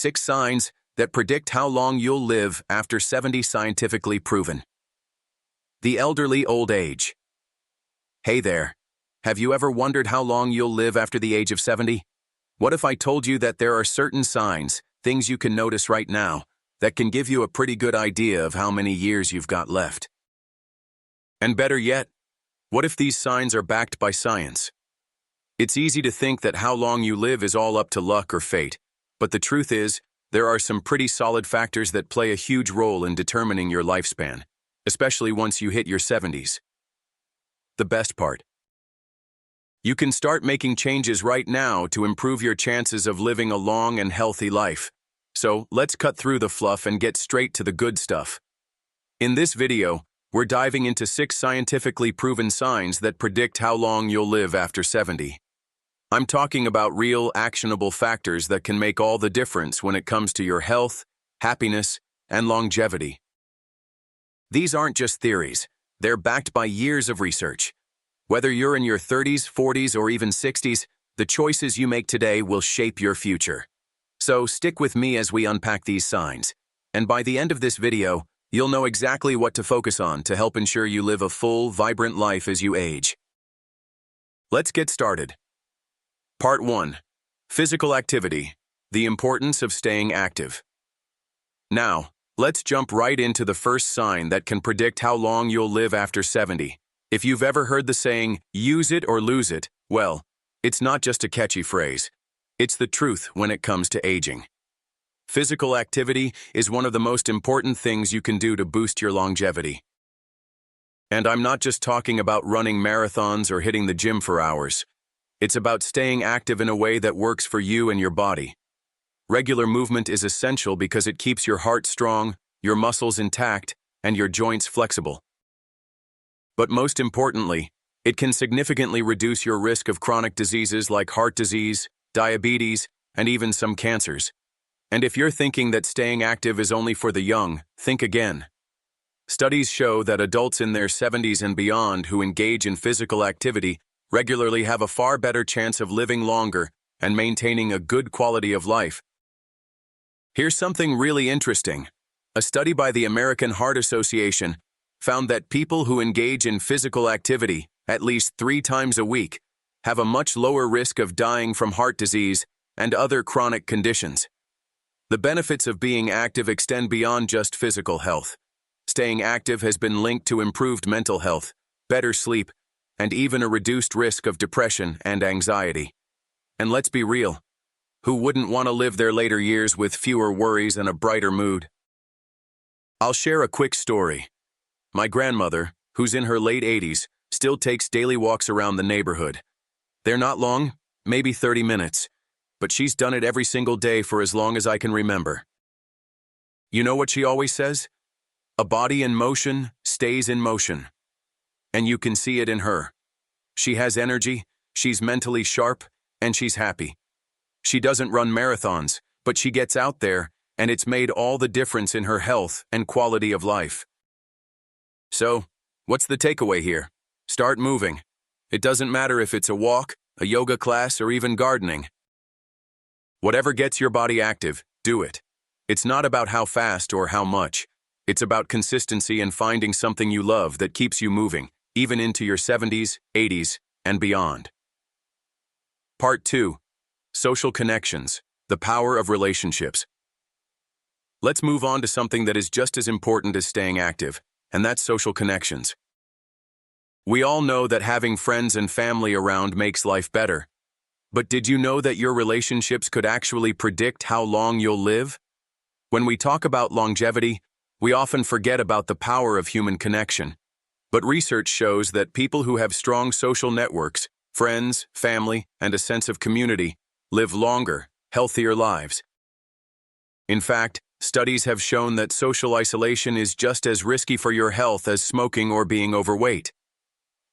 6 signs that predict how long you'll live after 70, scientifically proven. The elderly old age. Hey there. Have you ever wondered how long you'll live after the age of 70? What if I told you that there are certain signs, things you can notice right now, that can give you a pretty good idea of how many years you've got left? And better yet, what if these signs are backed by science? It's easy to think that how long you live is all up to luck or fate, but the truth is, there are some pretty solid factors that play a huge role in determining your lifespan, especially once you hit your 70s. The best part. You can start making changes right now to improve your chances of living a long and healthy life. So, let's cut through the fluff and get straight to the good stuff. In this video, we're diving into 6 scientifically proven signs that predict how long you'll live after 70. I'm talking about real, actionable factors that can make all the difference when it comes to your health, happiness, and longevity. These aren't just theories. They're backed by years of research. Whether you're in your 30s, 40s, or even 60s, the choices you make today will shape your future. So stick with me as we unpack these signs. And by the end of this video, you'll know exactly what to focus on to help ensure you live a full, vibrant life as you age. Let's get started. Part 1. Physical activity. The importance of staying active. Now, let's jump right into the first sign that can predict how long you'll live after 70. If you've ever heard the saying, use it or lose it, well, it's not just a catchy phrase. It's the truth when it comes to aging. Physical activity is one of the most important things you can do to boost your longevity. And I'm not just talking about running marathons or hitting the gym for hours. It's about staying active in a way that works for you and your body. Regular movement is essential because it keeps your heart strong, your muscles intact, and your joints flexible. But most importantly, it can significantly reduce your risk of chronic diseases like heart disease, diabetes, and even some cancers. And if you're thinking that staying active is only for the young, think again. Studies show that adults in their 70s and beyond who engage in physical activity regularly have a far better chance of living longer and maintaining a good quality of life. Here's something really interesting. A study by the American Heart Association found that people who engage in physical activity at least 3 times a week have a much lower risk of dying from heart disease and other chronic conditions. The benefits of being active extend beyond just physical health. Staying active has been linked to improved mental health, better sleep, and even a reduced risk of depression and anxiety. And let's be real, who wouldn't want to live their later years with fewer worries and a brighter mood? I'll share a quick story. My grandmother, who's in her late 80s, still takes daily walks around the neighborhood. They're not long, maybe 30 minutes, but she's done it every single day for as long as I can remember. You know what she always says? A body in motion stays in motion. And you can see it in her. She has energy, she's mentally sharp, and she's happy. She doesn't run marathons, but she gets out there, and it's made all the difference in her health and quality of life. So, what's the takeaway here? Start moving. It doesn't matter if it's a walk, a yoga class, or even gardening. Whatever gets your body active, do it. It's not about how fast or how much. It's about consistency and finding something you love that keeps you moving, even into your 70s, 80s, and beyond. Part 2. Social connections. The power of relationships. Let's move on to something that is just as important as staying active, and that's social connections. We all know that having friends and family around makes life better. But did you know that your relationships could actually predict how long you'll live? When we talk about longevity, we often forget about the power of human connection. But research shows that people who have strong social networks, friends, family, and a sense of community, live longer, healthier lives. In fact, studies have shown that social isolation is just as risky for your health as smoking or being overweight.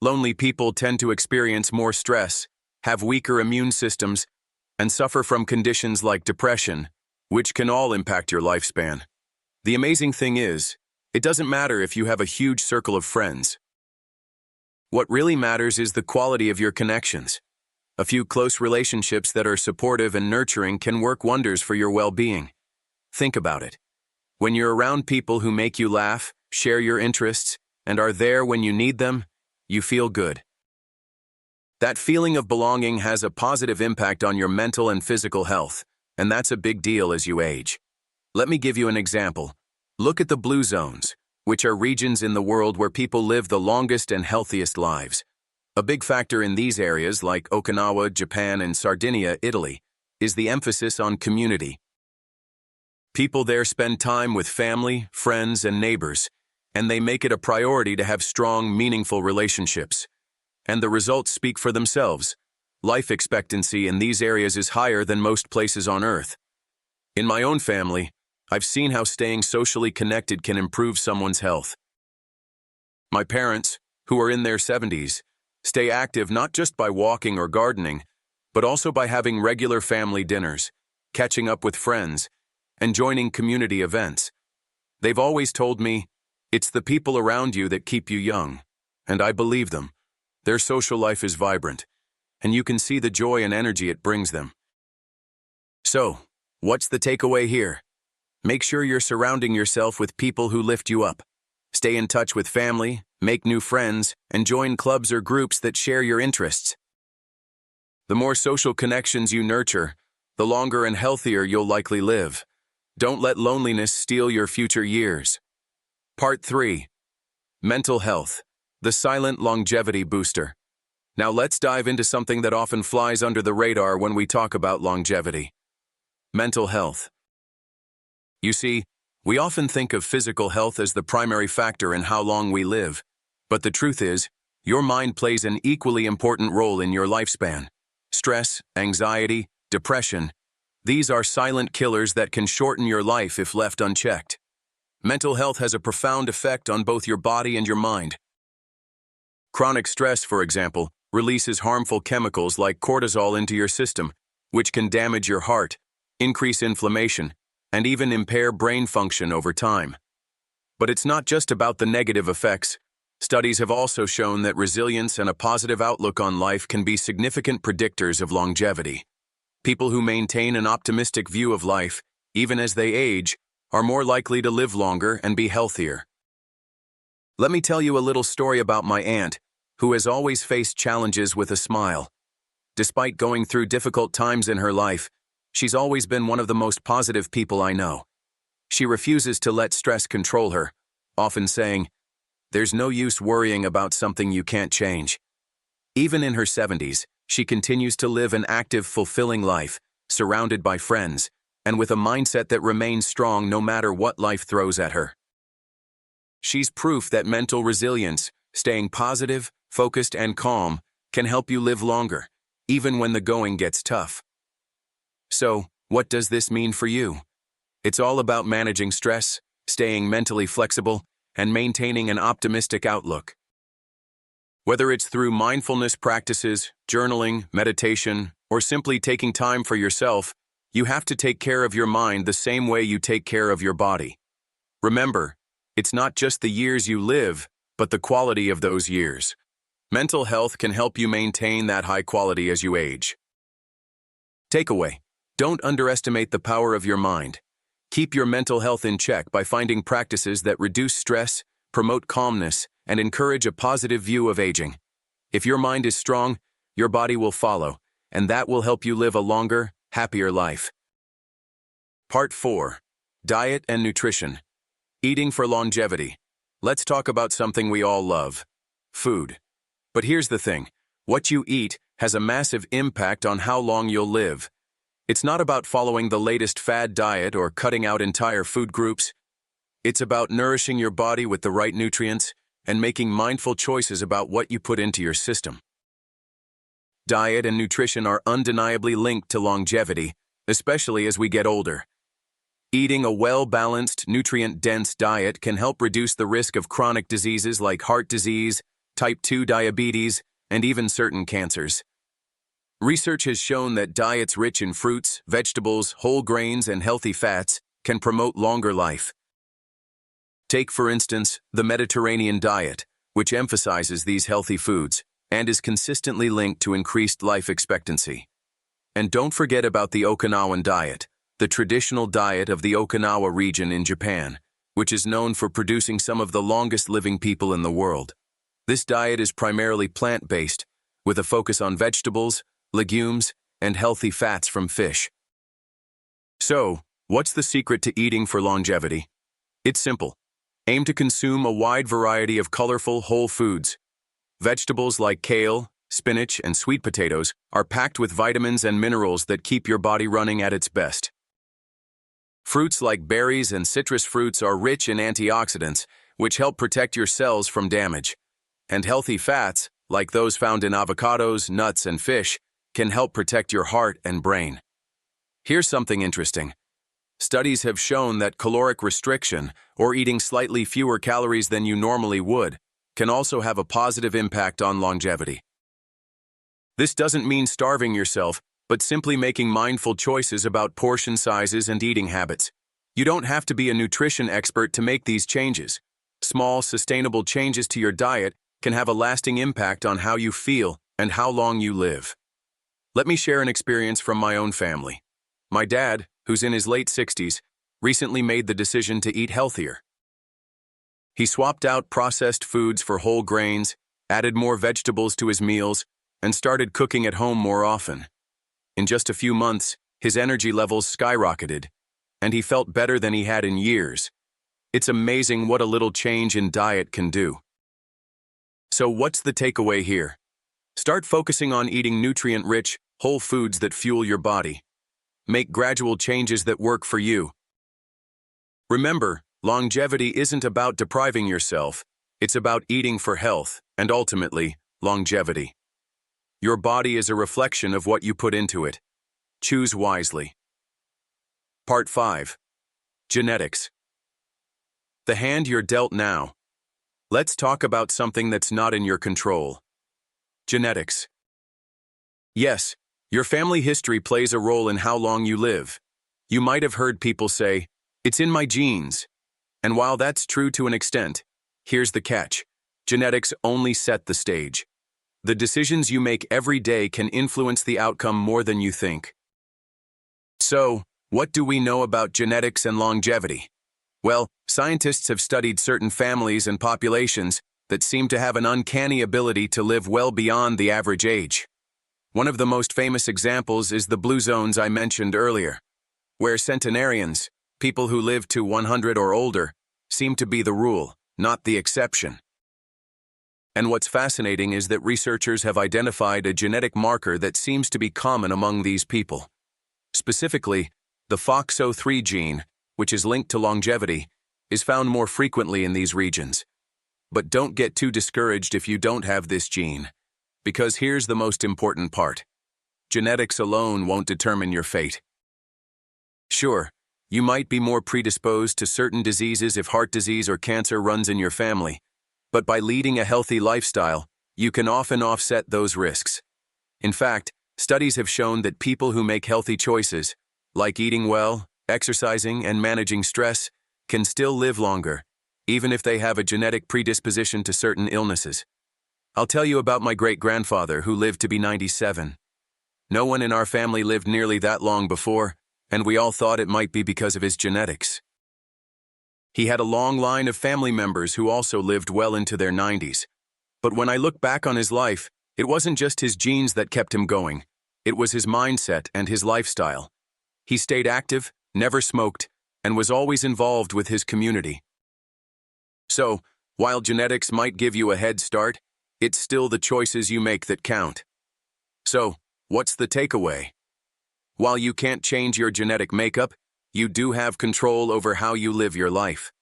Lonely people tend to experience more stress, have weaker immune systems, and suffer from conditions like depression, which can all impact your lifespan. The amazing thing is, it doesn't matter if you have a huge circle of friends. What really matters is the quality of your connections. A few close relationships that are supportive and nurturing can work wonders for your well-being. Think about it. When you're around people who make you laugh, share your interests, and are there when you need them, you feel good. That feeling of belonging has a positive impact on your mental and physical health, and that's a big deal as you age. Let me give you an example. Look at the blue zones, which are regions in the world where people live the longest and healthiest lives. A big factor in these areas, like Okinawa, Japan, and Sardinia, Italy, is the emphasis on community. People there spend time with family, friends, and neighbors, and they make it a priority to have strong, meaningful relationships. And the results speak for themselves. Life expectancy in these areas is higher than most places on Earth. In my own family, I've seen how staying socially connected can improve someone's health. My parents, who are in their 70s, stay active not just by walking or gardening, but also by having regular family dinners, catching up with friends, and joining community events. They've always told me, it's the people around you that keep you young, and I believe them. Their social life is vibrant, and you can see the joy and energy it brings them. So, what's the takeaway here? Make sure you're surrounding yourself with people who lift you up. Stay in touch with family, make new friends, and join clubs or groups that share your interests. The more social connections you nurture, the longer and healthier you'll likely live. Don't let loneliness steal your future years. Part 3. Mental health. The silent longevity booster. Now let's dive into something that often flies under the radar when we talk about longevity. Mental health. You see, we often think of physical health as the primary factor in how long we live, but the truth is, your mind plays an equally important role in your lifespan. Stress, anxiety, depression, these are silent killers that can shorten your life if left unchecked. Mental health has a profound effect on both your body and your mind. Chronic stress, for example, releases harmful chemicals like cortisol into your system, which can damage your heart, increase inflammation, and even impair brain function over time. But it's not just about the negative effects. Studies have also shown that resilience and a positive outlook on life can be significant predictors of longevity. People who maintain an optimistic view of life, even as they age, are more likely to live longer and be healthier. Let me tell you a little story about my aunt, who has always faced challenges with a smile. Despite going through difficult times in her life, she's always been one of the most positive people I know. She refuses to let stress control her, often saying, "There's no use worrying about something you can't change." Even in her 70s, she continues to live an active, fulfilling life, surrounded by friends, and with a mindset that remains strong no matter what life throws at her. She's proof that mental resilience, staying positive, focused, and calm, can help you live longer, even when the going gets tough. So, what does this mean for you? It's all about managing stress, staying mentally flexible, and maintaining an optimistic outlook. Whether it's through mindfulness practices, journaling, meditation, or simply taking time for yourself, you have to take care of your mind the same way you take care of your body. Remember, it's not just the years you live, but the quality of those years. Mental health can help you maintain that high quality as you age. Takeaway: don't underestimate the power of your mind. Keep your mental health in check by finding practices that reduce stress, promote calmness, and encourage a positive view of aging. If your mind is strong, your body will follow, and that will help you live a longer, happier life. Part 4. Diet and nutrition. Eating for longevity. Let's talk about something we all love: food. But here's the thing: what you eat has a massive impact on how long you'll live. It's not about following the latest fad diet or cutting out entire food groups. It's about nourishing your body with the right nutrients and making mindful choices about what you put into your system. Diet and nutrition are undeniably linked to longevity, especially as we get older. Eating a well-balanced, nutrient-dense diet can help reduce the risk of chronic diseases like heart disease, type 2 diabetes, and even certain cancers. Research has shown that diets rich in fruits, vegetables, whole grains, and healthy fats can promote longer life. Take, for instance, the Mediterranean diet, which emphasizes these healthy foods and is consistently linked to increased life expectancy. And don't forget about the Okinawan diet, the traditional diet of the Okinawa region in Japan, which is known for producing some of the longest living people in the world. This diet is primarily plant-based, with a focus on vegetables, legumes, and healthy fats from fish. So, what's the secret to eating for longevity? It's simple. Aim to consume a wide variety of colorful whole foods. Vegetables like kale, spinach, and sweet potatoes are packed with vitamins and minerals that keep your body running at its best. Fruits like berries and citrus fruits are rich in antioxidants, which help protect your cells from damage. And healthy fats, like those found in avocados, nuts, and fish, can help protect your heart and brain. Here's something interesting. Studies have shown that caloric restriction, or eating slightly fewer calories than you normally would, can also have a positive impact on longevity. This doesn't mean starving yourself, but simply making mindful choices about portion sizes and eating habits. You don't have to be a nutrition expert to make these changes. Small, sustainable changes to your diet can have a lasting impact on how you feel and how long you live. Let me share an experience from my own family. My dad, who's in his late 60s, recently made the decision to eat healthier. He swapped out processed foods for whole grains, added more vegetables to his meals, and started cooking at home more often. In just a few months, his energy levels skyrocketed, and he felt better than he had in years. It's amazing what a little change in diet can do. So what's the takeaway here? Start focusing on eating nutrient-rich, whole foods that fuel your body. Make gradual changes that work for you. Remember, longevity isn't about depriving yourself. It's about eating for health and ultimately, longevity. Your body is a reflection of what you put into it. Choose wisely. Part 5. Genetics. The hand you're dealt now. Let's talk about something that's not in your control. Genetics. Yes, your family history plays a role in how long you live. You might have heard people say, "It's in my genes." And while that's true to an extent, here's the catch. Genetics only set the stage. The decisions you make every day can influence the outcome more than you think. So, what do we know about genetics and longevity? Well, scientists have studied certain families and populations that seem to have an uncanny ability to live well beyond the average age. One of the most famous examples is the blue zones I mentioned earlier, where centenarians, people who live to 100 or older, seem to be the rule, not the exception. And what's fascinating is that researchers have identified a genetic marker that seems to be common among these people. Specifically, the FOXO3 gene, which is linked to longevity, is found more frequently in these regions. But don't get too discouraged if you don't have this gene, because here's the most important part. Genetics alone won't determine your fate. Sure, you might be more predisposed to certain diseases if heart disease or cancer runs in your family, but by leading a healthy lifestyle, you can often offset those risks. In fact, studies have shown that people who make healthy choices, like eating well, exercising, and managing stress, can still live longer, even if they have a genetic predisposition to certain illnesses. I'll tell you about my great-grandfather who lived to be 97. No one in our family lived nearly that long before, and we all thought it might be because of his genetics. He had a long line of family members who also lived well into their 90s. But when I look back on his life, it wasn't just his genes that kept him going. It was his mindset and his lifestyle. He stayed active, never smoked, and was always involved with his community. So, while genetics might give you a head start, it's still the choices you make that count. So, what's the takeaway? While you can't change your genetic makeup, you do have control over how you live your life.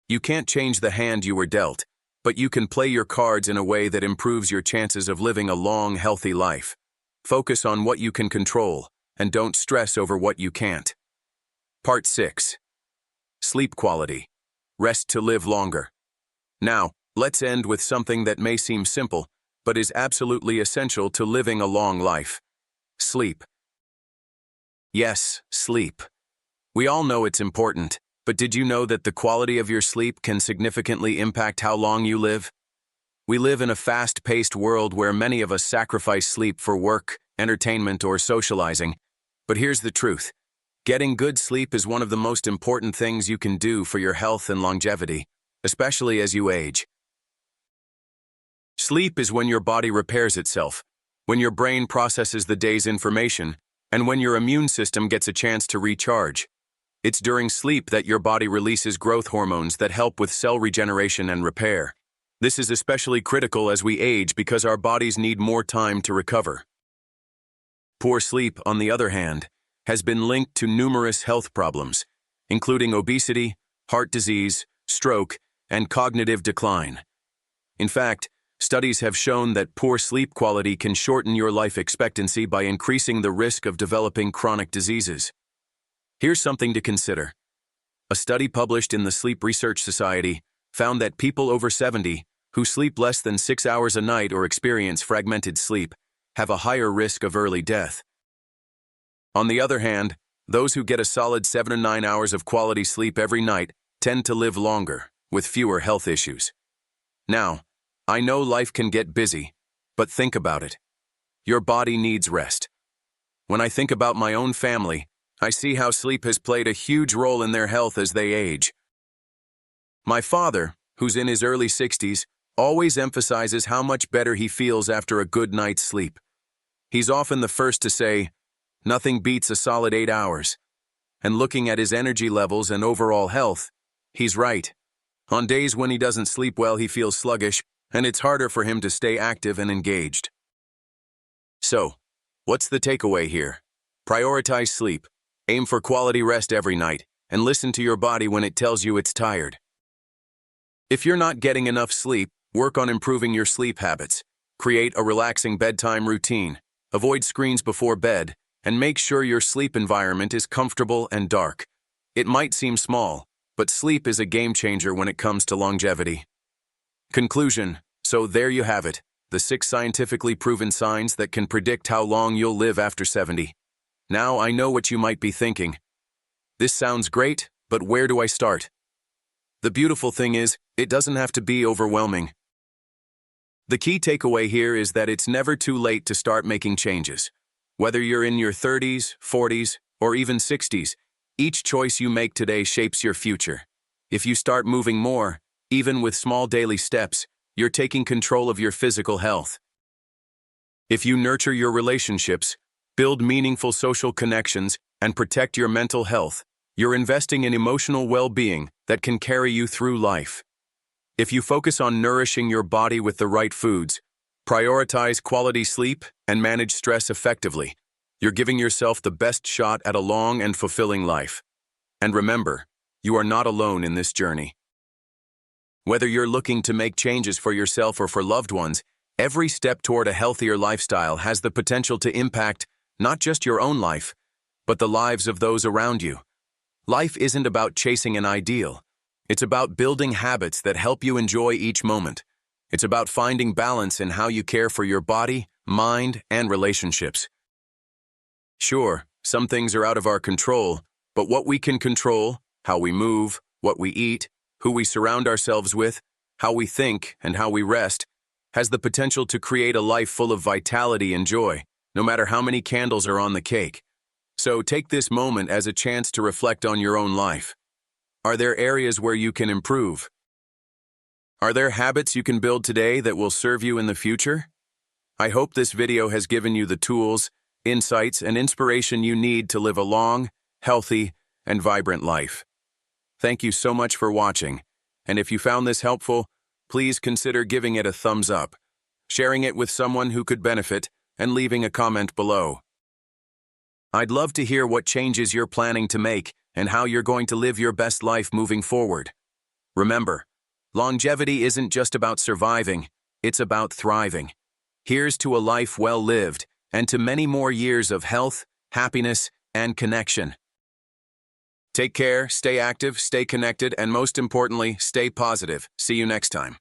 You can't change the hand you were dealt, but you can play your cards in a way that improves your chances of living a long, healthy life. Focus on what you can control, and don't stress over what you can't. Part 6. Sleep quality. Rest to live longer. Now, let's end with something that may seem simple, but is absolutely essential to living a long life. Sleep. Yes, sleep. We all know it's important, but did you know that the quality of your sleep can significantly impact how long you live? We live in a fast-paced world where many of us sacrifice sleep for work, entertainment, or socializing. But here's the truth. Getting good sleep is one of the most important things you can do for your health and longevity, especially as you age. Sleep is when your body repairs itself, when your brain processes the day's information, and when your immune system gets a chance to recharge. It's during sleep that your body releases growth hormones that help with cell regeneration and repair. This is especially critical as we age because our bodies need more time to recover. Poor sleep, on the other hand, has been linked to numerous health problems, including obesity, heart disease, stroke, and cognitive decline. In fact, studies have shown that poor sleep quality can shorten your life expectancy by increasing the risk of developing chronic diseases. Here's something to consider. A study published in the Sleep Research Society found that people over 70 who sleep less than 6 hours a night or experience fragmented sleep have a higher risk of early death. On the other hand, those who get a solid 7 to 9 hours of quality sleep every night tend to live longer, with fewer health issues. Now, I know life can get busy, but think about it. Your body needs rest. When I think about my own family, I see how sleep has played a huge role in their health as they age. My father, who's in his early 60s, always emphasizes how much better he feels after a good night's sleep. He's often the first to say, "Nothing beats a solid 8 hours." And looking at his energy levels and overall health, he's right. On days when he doesn't sleep well, he feels sluggish, and it's harder for him to stay active and engaged. So, what's the takeaway here? Prioritize sleep, aim for quality rest every night, and listen to your body when it tells you it's tired. If you're not getting enough sleep, work on improving your sleep habits. Create a relaxing bedtime routine, avoid screens before bed, and make sure your sleep environment is comfortable and dark. It might seem small, but sleep is a game changer when it comes to longevity. Conclusion. So there you have it, the 6 scientifically proven signs that can predict how long you'll live after 70. Now I know what you might be thinking. This sounds great, but where do I start? The beautiful thing is, it doesn't have to be overwhelming. The key takeaway here is that it's never too late to start making changes. Whether you're in your 30s, 40s, or even 60s, each choice you make today shapes your future. If you start moving more, even with small daily steps, you're taking control of your physical health. If you nurture your relationships, build meaningful social connections, and protect your mental health, you're investing in emotional well-being that can carry you through life. If you focus on nourishing your body with the right foods, prioritize quality sleep, and manage stress effectively, you're giving yourself the best shot at a long and fulfilling life. And remember, you are not alone in this journey. Whether you're looking to make changes for yourself or for loved ones, every step toward a healthier lifestyle has the potential to impact not just your own life, but the lives of those around you. Life isn't about chasing an ideal. It's about building habits that help you enjoy each moment. It's about finding balance in how you care for your body, mind, and relationships. Sure, some things are out of our control, but what we can control, how we move, what we eat, who we surround ourselves with, how we think, and how we rest, has the potential to create a life full of vitality and joy, no matter how many candles are on the cake. So take this moment as a chance to reflect on your own life. Are there areas where you can improve? Are there habits you can build today that will serve you in the future? I hope this video has given you the tools, insights, and inspiration you need to live a long, healthy, and vibrant life. Thank you so much for watching, and if you found this helpful, please consider giving it a thumbs up, sharing it with someone who could benefit, and leaving a comment below. I'd love to hear what changes you're planning to make and how you're going to live your best life moving forward. Remember, longevity isn't just about surviving, it's about thriving. Here's to a life well lived, and to many more years of health, happiness, and connection. Take care, stay active, stay connected, and most importantly, stay positive. See you next time.